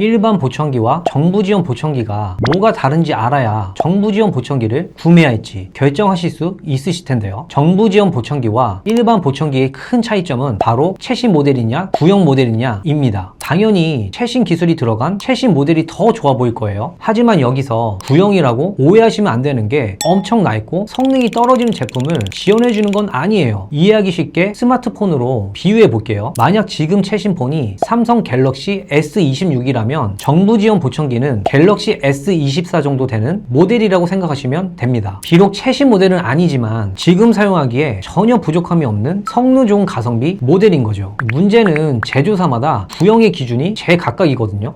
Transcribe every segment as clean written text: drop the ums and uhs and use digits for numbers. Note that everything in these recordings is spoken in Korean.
일반 보청기와 정부 지원 보청기가 뭐가 다른지 알아야 정부 지원 보청기를 구매할지 결정하실 수 있으실 텐데요. 정부 지원 보청기와 일반 보청기의 큰 차이점은 바로 최신 모델이냐 구형 모델이냐입니다. 당연히 최신 기술이 들어간 최신 모델이 더 좋아 보일 거예요. 하지만 여기서 구형이라고 오해하시면 안 되는 게 엄청 낡고 성능이 떨어지는 제품을 지원해 주는 건 아니에요. 이해하기 쉽게 스마트폰으로 비유해 볼게요. 만약 지금 최신 폰이 삼성 갤럭시 S26이라면 정부 지원 보청기는 갤럭시 S24 정도 되는 모델이라고 생각하시면 됩니다. 비록 최신 모델은 아니지만 지금 사용하기에 전혀 부족함이 없는 성능 좋은 가성비 모델인 거죠. 문제는 제조사마다 구형의 기준이 제각각이거든요.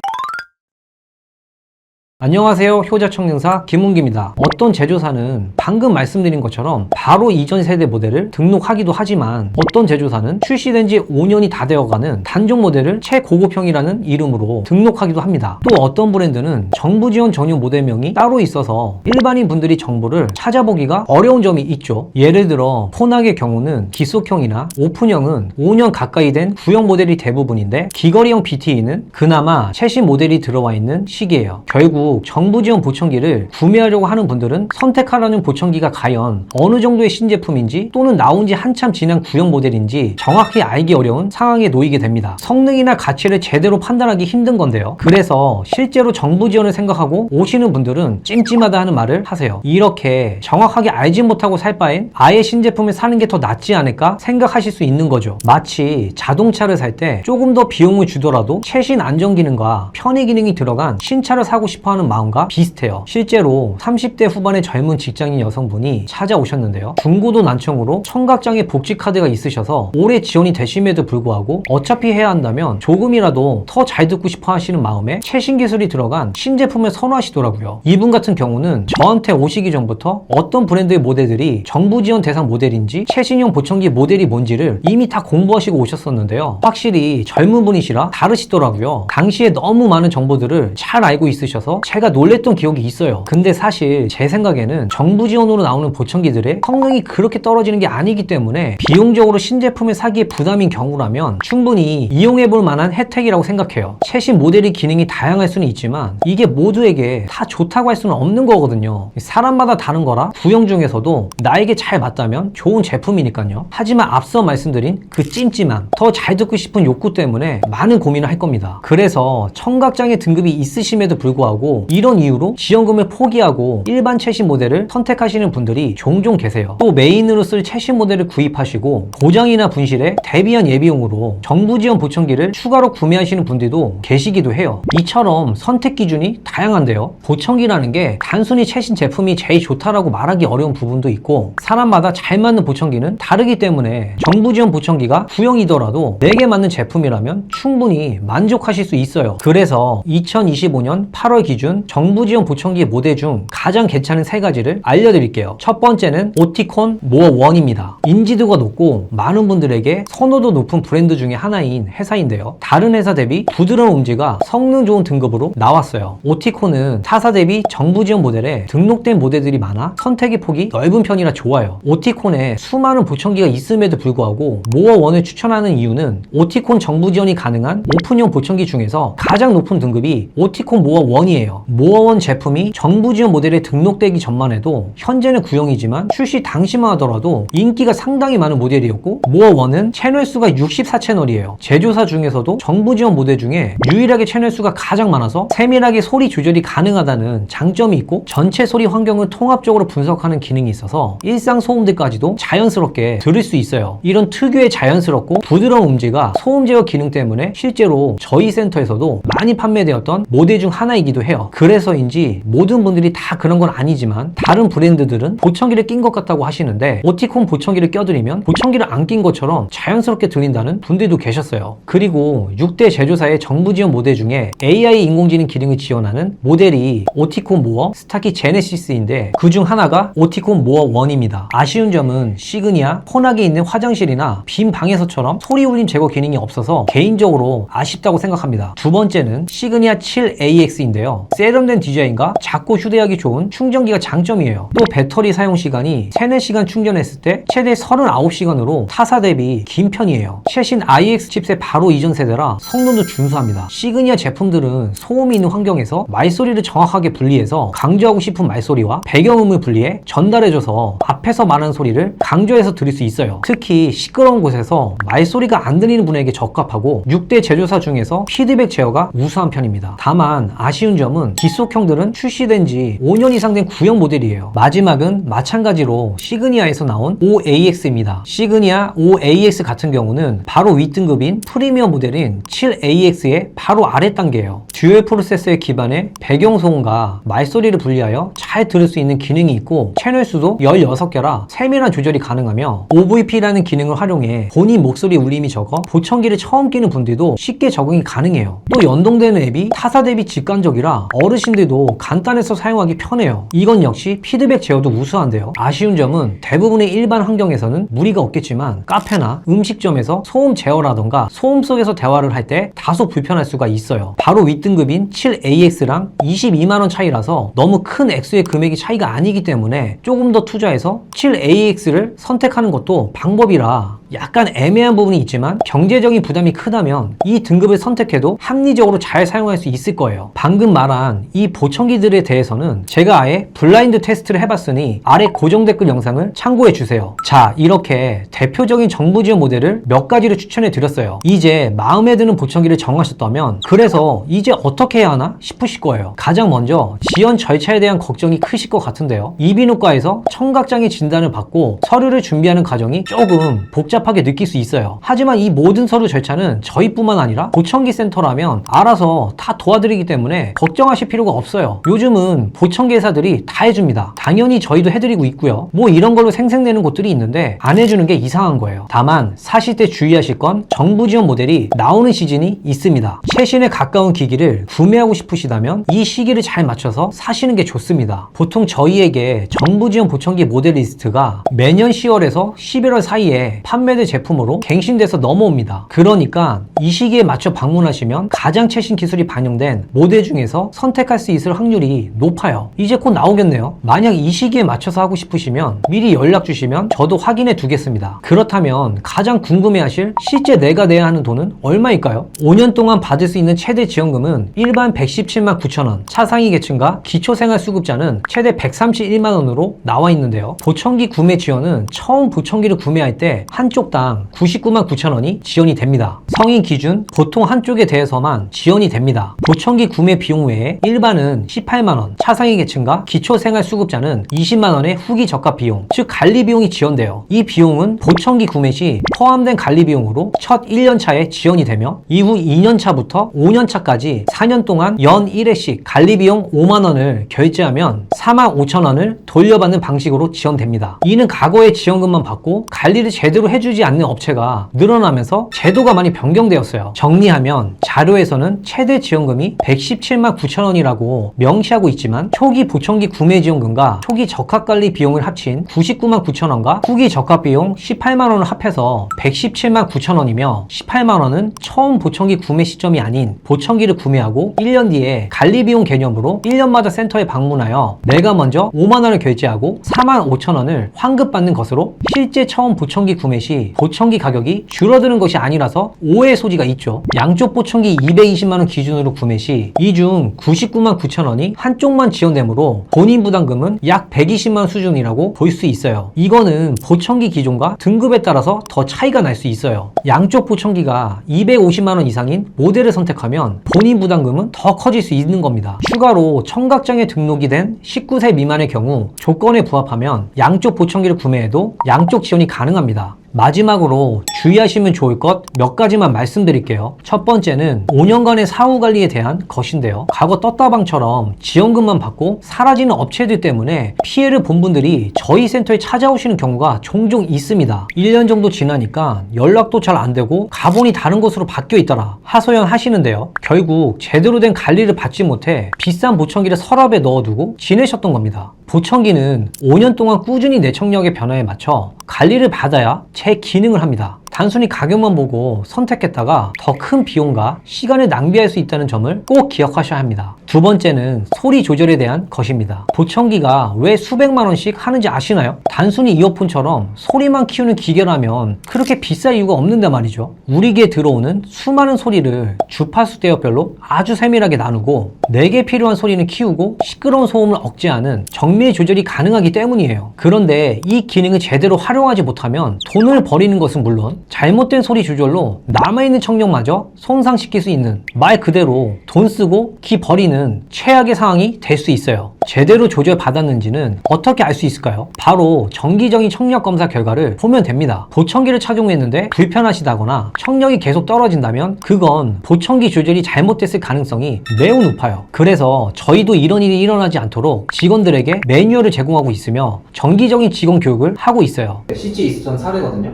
안녕하세요. 효자청년사 김은기입니다. 어떤 제조사는 방금 말씀드린 것처럼 바로 이전 세대 모델을 등록하기도 하지만 어떤 제조사는 출시된 지 5년이 다 되어가는 단종 모델을 최고급형이라는 이름으로 등록하기도 합니다. 또 어떤 브랜드는 정부 지원 전용 모델명이 따로 있어서 일반인 분들이 정보를 찾아보기가 어려운 점이 있죠. 예를 들어 폰학의 경우는 기속형이나 오픈형은 5년 가까이 된 구형 모델이 대부분인데 귀걸이형 BTE는 그나마 최신 모델이 들어와 있는 시기예요. 결국 정부 지원 보청기를 구매하려고 하는 분들은 선택하라는 보청기가 과연 어느 정도의 신제품인지 또는 나온 지 한참 지난 구형 모델인지 정확히 알기 어려운 상황에 놓이게 됩니다. 성능이나 가치를 제대로 판단하기 힘든 건데요. 그래서 실제로 정부 지원을 생각하고 오시는 분들은 찜찜하다 하는 말을 하세요. 이렇게 정확하게 알지 못하고 살 바엔 아예 신제품을 사는 게 더 낫지 않을까 생각하실 수 있는 거죠. 마치 자동차를 살 때 조금 더 비용을 주더라도 최신 안전 기능과 편의 기능이 들어간 신차를 사고 싶어 하는 마음과 비슷해요. 실제로 30대 후반의 젊은 직장인 여성분이 찾아오셨는데요. 중고도 난청으로 청각장애 복지카드가 있으셔서 오래 지원이 되심에도 불구하고 어차피 해야 한다면 조금이라도 더 잘 듣고 싶어 하시는 마음에 최신 기술이 들어간 신제품을 선호하시더라고요. 이분 같은 경우는 저한테 오시기 전부터 어떤 브랜드의 모델들이 정부 지원 대상 모델인지 최신형 보청기 모델이 뭔지를 이미 다 공부하시고 오셨었는데요. 확실히 젊은 분이시라 다르시더라고요. 당시에 너무 많은 정보들을 잘 알고 있으셔서 제가 놀랬던 기억이 있어요. 근데 사실 제 생각에는 정부 지원으로 나오는 보청기들의 성능이 그렇게 떨어지는 게 아니기 때문에 비용적으로 신제품을 사기에 부담인 경우라면 충분히 이용해볼 만한 혜택이라고 생각해요. 최신 모델의 기능이 다양할 수는 있지만 이게 모두에게 다 좋다고 할 수는 없는 거거든요. 사람마다 다른 거라 구형 중에서도 나에게 잘 맞다면 좋은 제품이니까요. 하지만 앞서 말씀드린 그 찜찜함, 더 잘 듣고 싶은 욕구 때문에 많은 고민을 할 겁니다. 그래서 청각장애 등급이 있으심에도 불구하고 이런 이유로 지원금을 포기하고 일반 최신 모델을 선택하시는 분들이 종종 계세요. 또 메인으로 쓸 최신 모델을 구입하시고 고장이나 분실에 대비한 예비용으로 정부 지원 보청기를 추가로 구매하시는 분들도 계시기도 해요. 이처럼 선택 기준이 다양한데요. 보청기라는 게 단순히 최신 제품이 제일 좋다라고 말하기 어려운 부분도 있고 사람마다 잘 맞는 보청기는 다르기 때문에 정부 지원 보청기가 구형이더라도 내게 맞는 제품이라면 충분히 만족하실 수 있어요. 그래서 2025년 8월 기준 정부 지원 보청기의 모델 중 가장 괜찮은 세 가지를 알려드릴게요. 첫 번째는 오티콘 모어1입니다. 인지도가 높고 많은 분들에게 선호도 높은 브랜드 중에 하나인 회사인데요. 다른 회사 대비 부드러운 음질과 성능 좋은 등급으로 나왔어요. 오티콘은 타사 대비 정부 지원 모델에 등록된 모델들이 많아 선택의 폭이 넓은 편이라 좋아요. 오티콘에 수많은 보청기가 있음에도 불구하고 모어1을 추천하는 이유는 오티콘 정부 지원이 가능한 오픈형 보청기 중에서 가장 높은 등급이 오티콘 모어1이에요. 모어1 제품이 정부 지원 모델에 등록되기 전만 해도 현재는 구형이지만 출시 당시만 하더라도 인기가 상당히 많은 모델이었고 모어1은 채널 수가 64채널이에요. 제조사 중에서도 정부 지원 모델 중에 유일하게 채널 수가 가장 많아서 세밀하게 소리 조절이 가능하다는 장점이 있고 전체 소리 환경을 통합적으로 분석하는 기능이 있어서 일상 소음들까지도 자연스럽게 들을 수 있어요. 이런 특유의 자연스럽고 부드러운 음질과 소음 제어 기능 때문에 실제로 저희 센터에서도 많이 판매되었던 모델 중 하나이기도 해요. 그래서인지 모든 분들이 다 그런 건 아니지만 다른 브랜드들은 보청기를 낀 것 같다고 하시는데 오티콘 보청기를 껴드리면 보청기를 안 낀 것처럼 자연스럽게 들린다는 분들도 계셨어요. 그리고 6대 제조사의 정부 지원 모델 중에 AI 인공지능 기능을 지원하는 모델이 오티콘 모어, 스타키 제네시스인데 그 중 하나가 오티콘 모어1입니다. 아쉬운 점은 시그니아, 폰학에 있는 화장실이나 빈 방에서처럼 소리 울림 제거 기능이 없어서 개인적으로 아쉽다고 생각합니다. 두 번째는 시그니아 7AX인데요. 세련된 디자인과 작고 휴대하기 좋은 충전기가 장점이에요. 또 배터리 사용 시간이 3, 4시간 충전했을 때 최대 39시간으로 타사 대비 긴 편이에요. 최신 IX 칩셋 바로 이전 세대라 성능도 준수합니다. 시그니아 제품들은 소음이 있는 환경에서 말소리를 정확하게 분리해서 강조하고 싶은 말소리와 배경음을 분리해 전달해줘서 앞에서 말하는 소리를 강조해서 들을 수 있어요. 특히 시끄러운 곳에서 말소리가 안 들리는 분에게 적합하고 6대 제조사 중에서 피드백 제어가 우수한 편입니다. 다만 아쉬운 점은 기속형들은 출시된 지 5년 이상 된 구형 모델이에요. 마지막은 마찬가지로 시그니아에서 나온 5AX입니다. 시그니아 5AX 같은 경우는 바로 윗등급인 프리미엄 모델인 7AX의 바로 아래 단계예요. 듀얼 프로세서에 기반해 배경소음과 말소리를 분리하여 잘 들을 수 있는 기능이 있고 채널 수도 16개라 세밀한 조절이 가능하며 OVP라는 기능을 활용해 본인 목소리 울림이 적어 보청기를 처음 끼는 분들도 쉽게 적응이 가능해요. 또 연동되는 앱이 타사 대비 직관적이라 어르신들도 간단해서 사용하기 편해요. 이건 역시 피드백 제어도 우수한데요. 아쉬운 점은 대부분의 일반 환경에서는 무리가 없겠지만 카페나 음식점에서 소음 제어라던가 소음 속에서 대화를 할 때 다소 불편할 수가 있어요. 바로 윗등급인 7AX랑 22만원 차이라서 너무 큰 액수의 금액이 차이가 아니기 때문에 조금 더 투자해서 7AX를 선택하는 것도 방법이라 약간 애매한 부분이 있지만 경제적인 부담이 크다면 이 등급을 선택해도 합리적으로 잘 사용할 수 있을 거예요. 방금 말한 이 보청기들에 대해서는 제가 아예 블라인드 테스트를 해봤으니 아래 고정 댓글 영상을 참고해 주세요. 자, 이렇게 대표적인 정부 지원 모델을 몇 가지를 추천해 드렸어요. 이제 마음에 드는 보청기를 정하셨다면 그래서 이제 어떻게 해야 하나 싶으실 거예요. 가장 먼저 지원 절차에 대한 걱정이 크실 것 같은데요. 이비인후과에서 청각장애 진단을 받고 서류를 준비하는 과정이 조금 복잡하게 느낄 수 있어요. 하지만 이 모든 서류 절차는 저희뿐만 아니라 보청기 센터라면 알아서 다 도와드리기 때문에 걱정하실 필요가 없어요. 요즘은 보청기 회사들이 다 해줍니다. 당연히 저희도 해드리고 있고요. 뭐 이런 걸로 생색내는 곳들이 있는데 안 해주는 게 이상한 거예요. 다만 사실 때 주의하실 건 정부 지원 모델이 나오는 시즌이 있습니다. 최신에 가까운 기기를 구매하고 싶으시다면 이 시기를 잘 맞춰서 사시는 게 좋습니다. 보통 저희에게 정부 지원 보청기 모델 리스트가 매년 10월에서 11월 사이에 판매될 제품으로 갱신돼서 넘어옵니다. 그러니까 이 시기에 맞춰 방문하시면 가장 최신 기술이 반영된 모델 중에서 선택할 수 있을 확률이 높아요. 이제 곧 나오겠네요. 만약 이 시기에 맞춰서 하고 싶으시면 미리 연락 주시면 저도 확인해 두겠습니다. 그렇다면 가장 궁금해하실 실제 내가 내야 하는 돈은 얼마일까요? 5년 동안 받을 수 있는 최대 지원금은 일반 117만 9천원, 차상위 계층과 기초생활수급자는 최대 131만원으로 나와 있는데요. 보청기 구매 지원은 처음 보청기를 구매할 때 한쪽당 99만 9천원이 지원이 됩니다. 성인 기준 보통 한쪽에 대해서만 지원이 됩니다. 보청기 구매 비용 외에 일반은 18만원, 차상위 계층과 기초생활수급자는 20만원의 후기 적합 비용, 즉 관리 비용이 지원돼요. 이 비용은 보청기 구매 시 포함된 관리 비용으로 첫 1년차에 지원이 되며 이후 2년차부터 5년차까지 4년 동안 연 1회씩 관리 비용 5만원을 결제하면 4만 5천원을 돌려받는 방식으로 지원됩니다. 이는 과거에 지원금만 받고 관리를 제대로 해주지 않는 업체가 늘어나면서 제도가 많이 변경되었어요. 정리하면 자료에서는 최대 지원금이 117만 9천원이라고 명시하고 있지만 초기 보청기 구매 지원금과 초기 적합관리 비용을 합친 99만 9천원과 후기 적합 비용 18만원을 합해서 117만 9천원이며 18만원은 처음 보청기 구매 시점이 아닌 보청기를 구매하고 1년 뒤에 관리 비용 개념으로 1년마다 센터에 방문하여 내가 먼저 5만원을 결제하고 4만 5천원을 환급받는 것으로 실제 처음 보청기 구매 시 보청기 가격이 줄어드는 것이 아니라서 오해의 소지가 있죠. 양쪽 보청기 220만원 기준으로 구매 시 이 중 99만 9천원이 한쪽만 지원되므로 본인 부담금은 약 120만원 수준이라고 볼 수 있어요. 이거는 보청기 기종과 등급에 따라서 더 차이가 날 수 있어요. 양쪽 보청기가 250만원 이상인 모델을 선택하면 본인 부담금은 더 커질 수 있는 겁니다. 추가로 청각장애 등록이 된 19세 미만의 경우 조건에 부합하면 양쪽 보청기를 구매해도 양쪽 지원이 가능합니다. 마지막으로 주의하시면 좋을 것 몇 가지만 말씀드릴게요. 첫 번째는 5년간의 사후관리에 대한 것인데요. 과거 떴다방처럼 지원금만 받고 사라지는 업체들 때문에 피해를 본 분들이 저희 센터에 찾아오시는 경우가 종종 있습니다. 1년 정도 지나니까 연락도 잘 안 되고 가본이 다른 곳으로 바뀌어 있더라 하소연 하시는데요. 결국 제대로 된 관리를 받지 못해 비싼 보청기를 서랍에 넣어두고 지내셨던 겁니다. 보청기는 5년 동안 꾸준히 내청력의 변화에 맞춰 관리를 받아야 제 기능을 합니다. 단순히 가격만 보고 선택했다가 더 큰 비용과 시간을 낭비할 수 있다는 점을 꼭 기억하셔야 합니다. 두 번째는 소리 조절에 대한 것입니다. 보청기가 왜 수백만 원씩 하는지 아시나요? 단순히 이어폰처럼 소리만 키우는 기계라면 그렇게 비쌀 이유가 없는데 말이죠. 우리 귀에 들어오는 수많은 소리를 주파수 대역별로 아주 세밀하게 나누고 내게 필요한 소리는 키우고 시끄러운 소음을 억제하는 정밀 조절이 가능하기 때문이에요. 그런데 이 기능을 제대로 활용하지 못하면 돈을 버리는 것은 물론 잘못된 소리 조절로 남아있는 청력마저 손상시킬 수 있는, 말 그대로 돈 쓰고 기 버리는 최악의 상황이 될 수 있어요. 제대로 조절받았는지는 어떻게 알 수 있을까요? 바로 정기적인 청력 검사 결과를 보면 됩니다. 보청기를 착용했는데 불편하시다거나 청력이 계속 떨어진다면 그건 보청기 조절이 잘못됐을 가능성이 매우 높아요. 그래서 저희도 이런 일이 일어나지 않도록 직원들에게 매뉴얼을 제공하고 있으며 정기적인 직원 교육을 하고 있어요. 실제 있었던 사례거든요.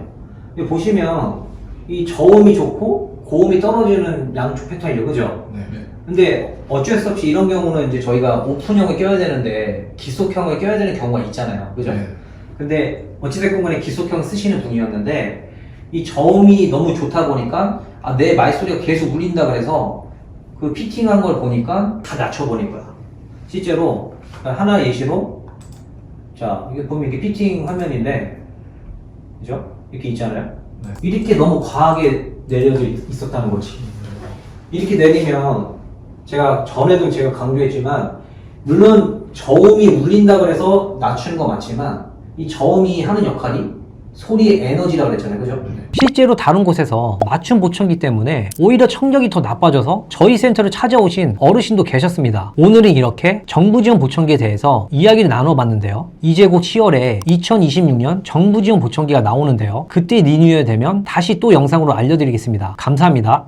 여기 보시면 이 저음이 좋고 고음이 떨어지는 양쪽 패턴이죠, 그죠? 네. 근데 어쩔 수 없이 이런 경우는 이제 저희가 오픈형을 껴야 되는데 기속형을 껴야 되는 경우가 있잖아요, 그죠? 네. 근데 어찌됐건 간에 기속형 쓰시는 분이었는데 이 저음이 너무 좋다 보니까 내 말소리가 계속 울린다 그래서 그 피팅한 걸 보니까 다 낮춰버린 거야. 실제로 하나 예시로, 자 이게 보면 이게 피팅 화면인데, 그죠? 이렇게 있잖아요. 네. 이렇게 너무 과하게 내려져 있었다는 거지. 이렇게 내리면 제가 전에도 제가 강조했지만 물론 저음이 울린다 그래서 낮추는 거 맞지만 이 저음이 하는 역할이 소리의 에너지라고 그랬잖아요, 그죠? 실제로 다른 곳에서 맞춤 보청기 때문에 오히려 청력이 더 나빠져서 저희 센터를 찾아오신 어르신도 계셨습니다. 오늘은 이렇게 정부 지원 보청기에 대해서 이야기를 나눠봤는데요. 이제 곧 10월에 2026년 정부 지원 보청기가 나오는데요. 그때 리뉴얼 되면 다시 또 영상으로 알려드리겠습니다. 감사합니다.